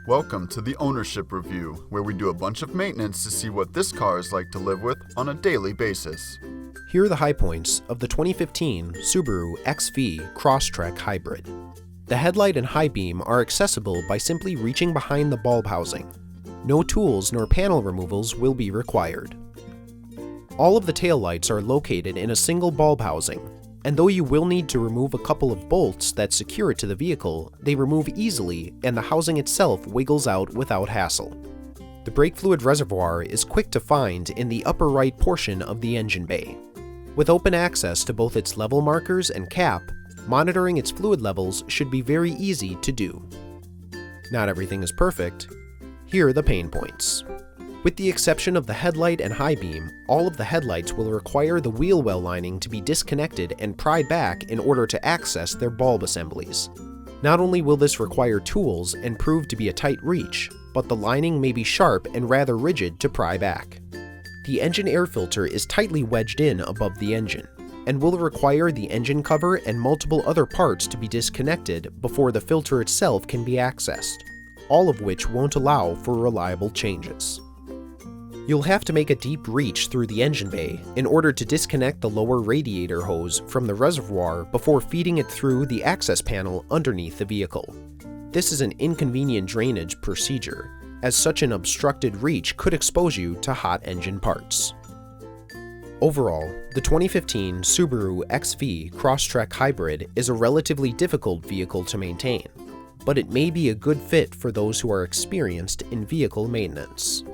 Welcome to the Ownership Review, where we do a bunch of maintenance to see what this car is like to live with on a daily basis. Here are the high points of the 2015 Subaru XV Crosstrek Hybrid. The headlight and high beam are accessible by simply reaching behind the bulb housing. No tools nor panel removals will be required. All of the taillights are located in a single bulb housing, and though you will need to remove a couple of bolts that secure it to the vehicle, they remove easily and the housing itself wiggles out without hassle. The brake fluid reservoir is quick to find in the upper right portion of the engine bay. With open access to both its level markers and cap, monitoring its fluid levels should be very easy to do. Not everything is perfect. Here are the pain points. With the exception of the headlight and high beam, all of the headlights will require the wheel well lining to be disconnected and pried back in order to access their bulb assemblies. Not only will this require tools and prove to be a tight reach, but the lining may be sharp and rather rigid to pry back. The engine air filter is tightly wedged in above the engine, and will require the engine cover and multiple other parts to be disconnected before the filter itself can be accessed, all of which won't allow for reliable changes. You'll have to make a deep reach through the engine bay in order to disconnect the lower radiator hose from the reservoir before feeding it through the access panel underneath the vehicle. This is an inconvenient drainage procedure, as such an obstructed reach could expose you to hot engine parts. Overall, the 2015 Subaru XV Crosstrek Hybrid is a relatively difficult vehicle to maintain, but it may be a good fit for those who are experienced in vehicle maintenance.